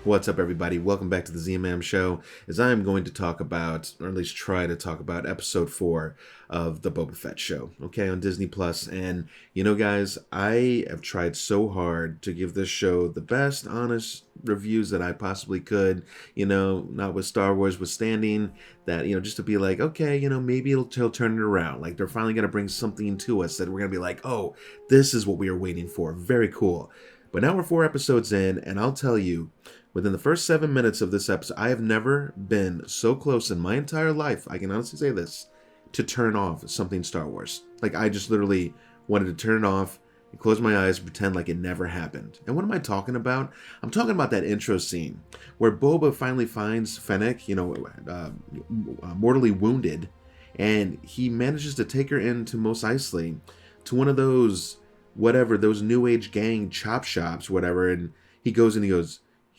What's up, everybody? Welcome back to the Z-Man Show, as I am going to talk about, or at least try to talk about, episode 4 of the Boba Fett show, okay, on Disney Plus. And, guys, I have tried so hard to give this show the best, honest reviews that I possibly could, not with Star Wars withstanding, that, just to be like, okay, maybe he'll turn it around. Like, they're finally going to bring something to us that we're going to be like, oh, this is what we were waiting for. Very cool. But now we're 4 episodes in, and I'll tell you, within the first 7 minutes of this episode, I have never been so close in my entire life, I can honestly say this, to turn off something Star Wars. Like, I just literally wanted to turn it off and close my eyes and pretend like it never happened. And what am I talking about? I'm talking about that intro scene where Boba finally finds Fennec, mortally wounded, and he manages to take her into Mos Eisley to one of those, those New Age gang chop shops, whatever, and he goes,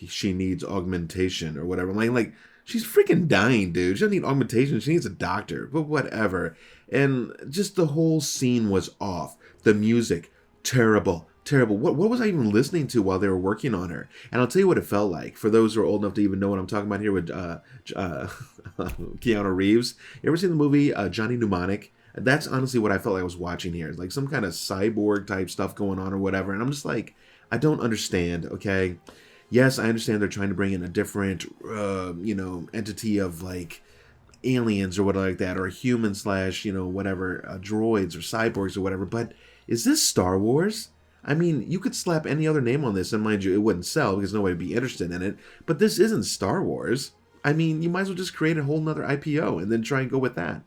she needs augmentation or whatever. I'm like, she's freaking dying, dude. She doesn't need augmentation. She needs a doctor, but whatever. And just the whole scene was off. The music, terrible. What was I even listening to while they were working on her? And I'll tell you what it felt like. For those who are old enough to even know what I'm talking about here with Keanu Reeves. You ever seen the movie Johnny Mnemonic? That's honestly what I felt like I was watching here. Like some kind of cyborg type stuff going on or whatever. And I'm just like, I don't understand, okay? Yes, I understand they're trying to bring in a different, entity of like aliens or whatever like that, or human slash, droids or cyborgs or whatever. But is this Star Wars? I mean, you could slap any other name on this, and mind you, it wouldn't sell because nobody would be interested in it. But this isn't Star Wars. I mean, you might as well just create a whole nother IPO and then try and go with that.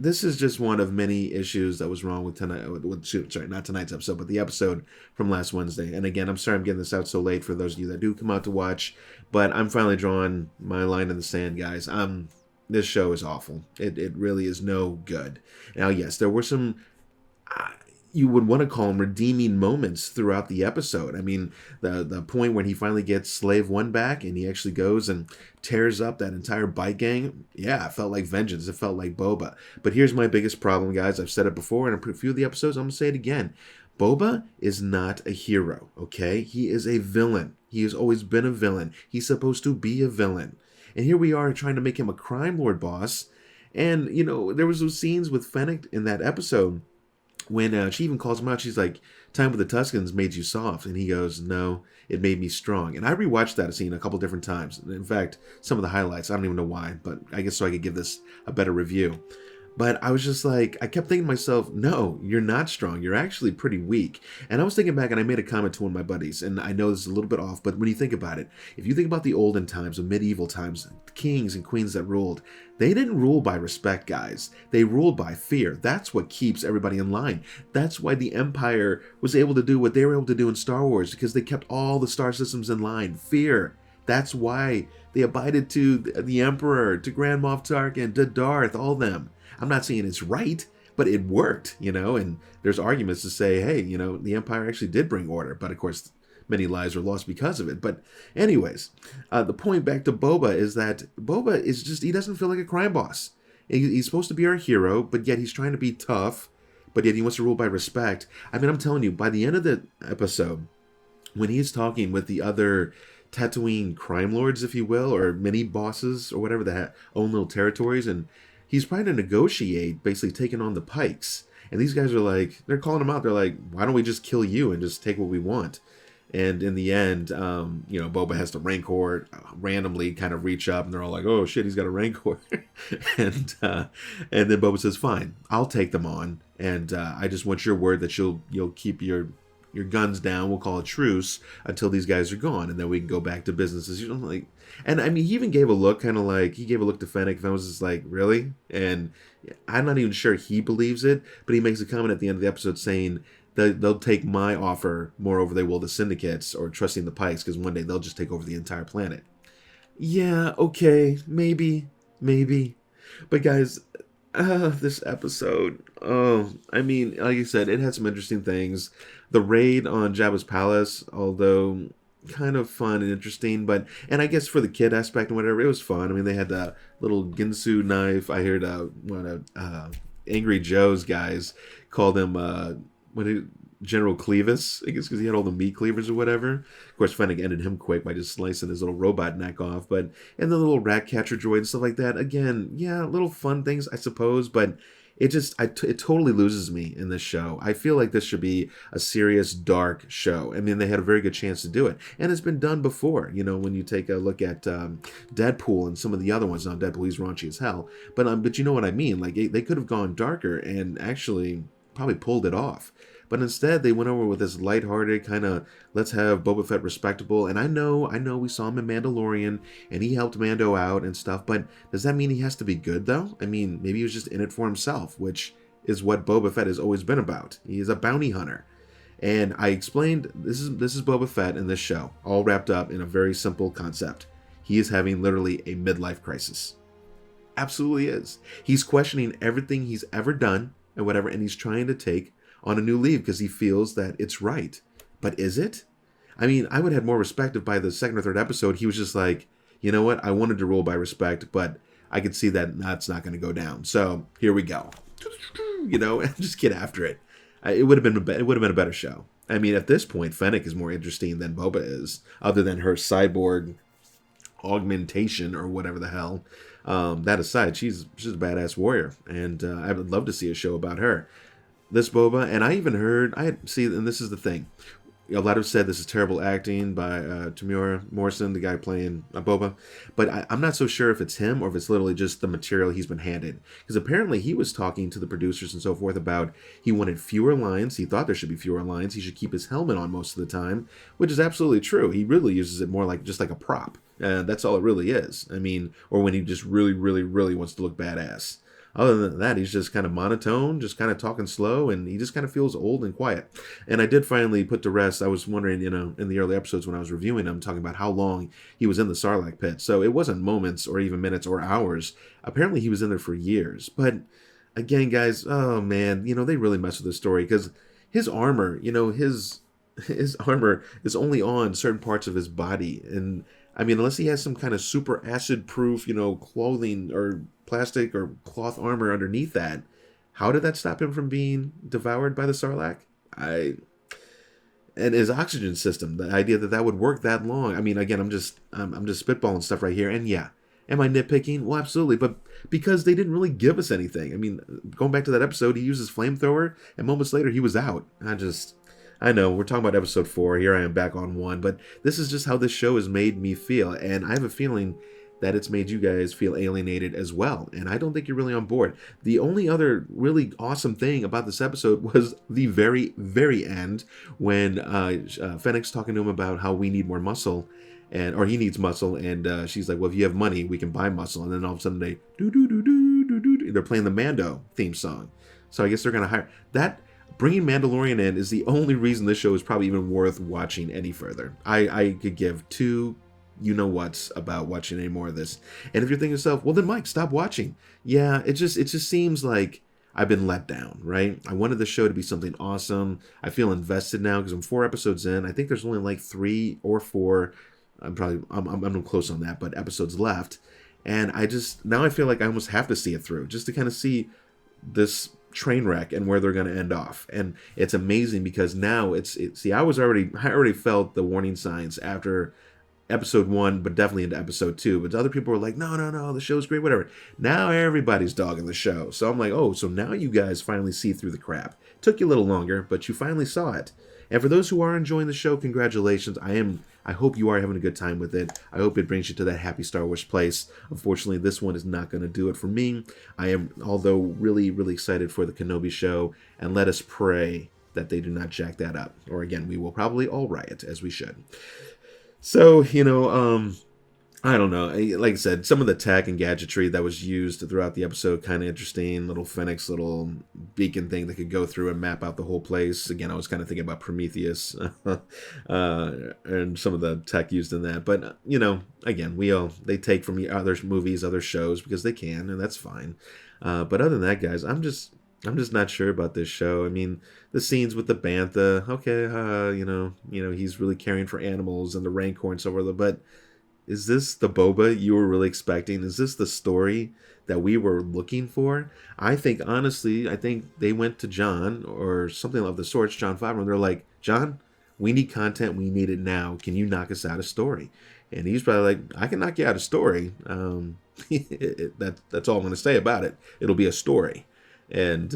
This is just one of many issues that was wrong with not tonight's episode, but the episode from last Wednesday. And again, I'm sorry I'm getting this out so late for those of you that do come out to watch, but I'm finally drawing my line in the sand, guys. This show is awful. It really is no good. Now, yes, there were some, you would want to call them redeeming moments throughout the episode. I mean, the point when he finally gets Slave One back and he actually goes and tears up that entire bike gang, yeah, it felt like vengeance. It felt like Boba. But here's my biggest problem, guys. I've said it before in a few of the episodes. I'm going to say it again. Boba is not a hero, okay? He is a villain. He has always been a villain. He's supposed to be a villain. And here we are trying to make him a crime lord boss. And, there was those scenes with Fennec in that episode when she even calls him out. She's like, time with the Tuscans made you soft. And he goes, no, it made me strong. And I rewatched that scene a couple different times. In fact, some of the highlights, I don't even know why, but I guess so I could give this a better review. But I was just like, I kept thinking to myself, no, you're not strong. You're actually pretty weak. And I was thinking back, and I made a comment to one of my buddies, and I know this is a little bit off, but when you think about it, if you think about the olden times, the medieval times, kings and queens that ruled, they didn't rule by respect, guys. They ruled by fear. That's what keeps everybody in line. That's why the Empire was able to do what they were able to do in Star Wars, because they kept all the star systems in line. Fear. That's why they abided to the Emperor, to Grand Moff Tarkin, to Darth, all them. I'm not saying it's right, but it worked, and there's arguments to say, hey, the Empire actually did bring order, but of course, many lives were lost because of it. But anyways, the point back to Boba is that Boba is just, he doesn't feel like a crime boss. He's supposed to be our hero, but yet he's trying to be tough, but yet he wants to rule by respect. I mean, I'm telling you, by the end of the episode, when he's talking with the other Tatooine crime lords, if you will, or mini bosses or whatever that own little territories, and he's trying to negotiate, basically taking on the Pikes. And these guys are like, they're calling him out. They're like, why don't we just kill you and just take what we want? And in the end, Boba has the Rancor randomly kind of reach up, and they're all like, oh shit, he's got a Rancor. and then Boba says, fine, I'll take them on. And I just want your word that you'll keep your guns down. We'll call a truce until these guys are gone, and then we can go back to business as usual. Like, and I mean, he even gave a look, kind of like, he gave a look to Fennec. Fennec was just like, really? And I'm not even sure he believes it, but he makes a comment at the end of the episode saying that they'll take my offer more over they will the syndicates or trusting the Pikes, because one day they'll just take over the entire planet. Yeah, okay, maybe. But guys, this episode, I mean, like I said, it had some interesting things. The raid on Jabba's palace, although kind of fun and interesting, and I guess for the kid aspect and whatever, it was fun. I mean, they had the little Ginsu knife. I heard one of Angry Joe's guys called him General Clevis, I guess, because he had all the meat cleavers or whatever. Of course, Fennec ended him quick by just slicing his little robot neck off. But and the little rat catcher droid and stuff like that. Again, yeah, little fun things, I suppose. But it totally loses me in this show. I feel like this should be a serious, dark show. I mean, they had a very good chance to do it, and it's been done before. You know, when you take a look at Deadpool and some of the other ones. Now, Deadpool, he's raunchy as hell, but you know what I mean. Like they could have gone darker and actually probably pulled it off. But instead, they went over with this lighthearted kind of let's have Boba Fett respectable. And I know, we saw him in Mandalorian, and he helped Mando out and stuff. But does that mean he has to be good, though? I mean, maybe he was just in it for himself, which is what Boba Fett has always been about. He is a bounty hunter. And I explained this is Boba Fett in this show, all wrapped up in a very simple concept. He is having literally a midlife crisis. Absolutely is. He's questioning everything he's ever done and whatever, and he's trying to take on a new leave because he feels that it's right. But is it? I mean, I would have more respect if by the second or third episode he was just like, you know what, I wanted to rule by respect, but I could see that that's not going to go down. So here we go. You know, just get after it. It would have been a better show. I mean, at this point, Fennec is more interesting than Boba is, other than her cyborg augmentation or whatever the hell. That aside, she's a badass warrior, and I would love to see a show about her. This Boba, and I even heard, and this is the thing. A lot have said this is terrible acting by Tamura Morrison, the guy playing Boba, but I'm not so sure if it's him or if it's literally just the material he's been handed. Because apparently he was talking to the producers and so forth about he wanted fewer lines. He thought there should be fewer lines. He should keep his helmet on most of the time, which is absolutely true. He really uses it more like just like a prop. That's all it really is. I mean, or when he just really, really, really wants to look badass. Other than that, he's just kind of monotone, just kind of talking slow, and he just kind of feels old and quiet. And I did finally put to rest, I was wondering, in the early episodes when I was reviewing him, talking about how long he was in the Sarlacc pit. So it wasn't moments or even minutes or hours. Apparently he was in there for years. But again, guys, oh man, they really mess with the story because his armor, his armor is only on certain parts of his body. And I mean, unless he has some kind of super acid-proof, clothing or plastic or cloth armor underneath that, how did that stop him from being devoured by the Sarlacc? And his oxygen system, the idea that would work that long. I mean, again, I'm just spitballing stuff right here. And yeah, am I nitpicking? Well, absolutely. But because they didn't really give us anything. I mean, going back to that episode, he uses flamethrower, and moments later he was out. I know, we're talking about episode 4. Here I am back on 1. But this is just how this show has made me feel. And I have a feeling that it's made you guys feel alienated as well. And I don't think you're really on board. The only other really awesome thing about this episode was the very, very end when Fennec's talking to him about how we need more muscle. Or he needs muscle. And she's like, well, if you have money, we can buy muscle. And then all of a sudden they're playing the Mando theme song. So I guess they're going to hire... Bringing Mandalorian in is the only reason this show is probably even worth watching any further. I could give two you-know-whats about watching any more of this. And if you're thinking to yourself, well then Mike, stop watching. Yeah, it just seems like I've been let down, right? I wanted the show to be something awesome. I feel invested now because I'm 4 episodes in. I think there's only like 3 or 4, I'm close on that, but episodes left. And now I feel like I almost have to see it through just to kind of see this train wreck and where they're going to end off. And it's amazing because now I already felt the warning signs after episode 1, but definitely into episode 2. But other people were like, no, the show's great, whatever. Now everybody's dogging the show. So I'm like, oh, so now you guys finally see through the crap. Took you a little longer, but you finally saw it. And for those who are enjoying the show, congratulations. I hope you are having a good time with it. I hope it brings you to that happy Star Wars place. Unfortunately, this one is not going to do it for me. I am, although, really, really excited for the Kenobi show. And let us pray that they do not jack that up. Or again, we will probably all riot, as we should. So, I don't know. Like I said, some of the tech and gadgetry that was used throughout the episode, kind of interesting. Little Fennec's little beacon thing that could go through and map out the whole place. Again, I was kind of thinking about Prometheus and some of the tech used in that. But, again, they take from other movies, other shows, because they can, and that's fine. But other than that, guys, I'm just not sure about this show. I mean, the scenes with the bantha, okay, he's really caring for animals and the rancor and so forth, but is this the Boba you were really expecting? Is this the story that we were looking for? I think, honestly, I think they went to John or something of the sorts, John Favreau, and they're like, John, we need content. We need it now. Can you knock us out a story? And he's probably like, I can knock you out a story. That's all I'm going to say about it. It'll be a story. And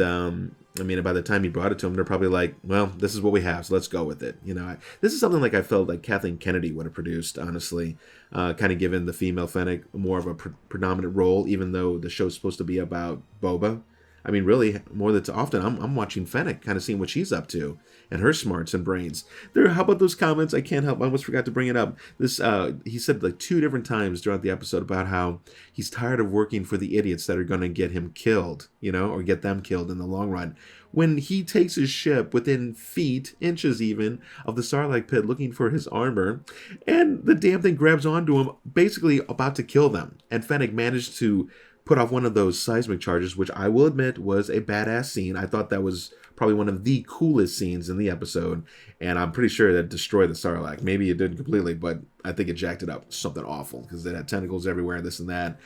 I mean, by the time he brought it to him, they're probably like, well, this is what we have, so let's go with it. You know, this is something like I felt like Kathleen Kennedy would have produced, honestly, kind of given the female Fennec more of a predominant role, even though the show's supposed to be about Boba. I mean, really, more than often, I'm watching Fennec, kind of seeing what she's up to, and her smarts and brains. How about those comments? I can't help. I almost forgot to bring it up. This, he said like 2 different times throughout the episode about how he's tired of working for the idiots that are going to get him killed, you know, or get them killed in the long run. When he takes his ship within feet, inches even, of the Sarlacc pit looking for his armor, and the damn thing grabs onto him, basically about to kill them. And Fennec managed to put off one of those seismic charges, which I will admit was a badass scene. I thought that was probably one of the coolest scenes in the episode, and I'm pretty sure that destroyed the Sarlacc. Maybe it didn't completely, but I think it jacked it up something awful because it had tentacles everywhere, this and that.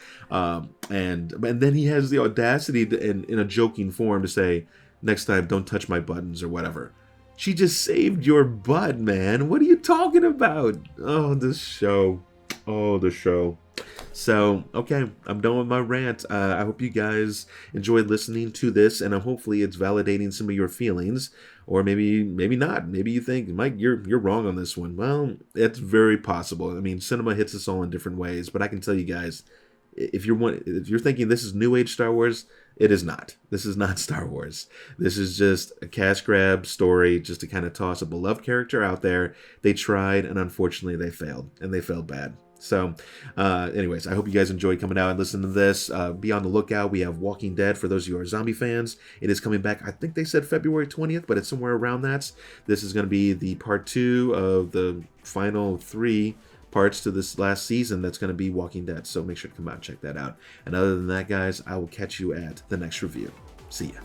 And then he has the audacity to, in a joking form to say, next time, don't touch my buttons or whatever. She just saved your butt, man. What are you talking about? Oh, this show. Oh, the show. So, okay, I'm done with my rant. I hope you guys enjoyed listening to this, and hopefully it's validating some of your feelings, or maybe not. Maybe you think, Mike, you're wrong on this one. Well, it's very possible. I mean, cinema hits us all in different ways, but I can tell you guys, if you're thinking this is New Age Star Wars, it is not. This is not Star Wars. This is just a cash grab story, just to kind of toss a beloved character out there. They tried, and unfortunately, they failed, and they failed bad. So, anyways, I hope you guys enjoyed coming out and listening to this. Be on the lookout. We have Walking Dead for those of you who are zombie fans. It is coming back. I think they said February 20th, but it's somewhere around that. This is going to be the part 2 of the final 3 parts to this last season that's going to be Walking Dead. So make sure to come out and check that out. And other than that, guys, I will catch you at the next review. See ya.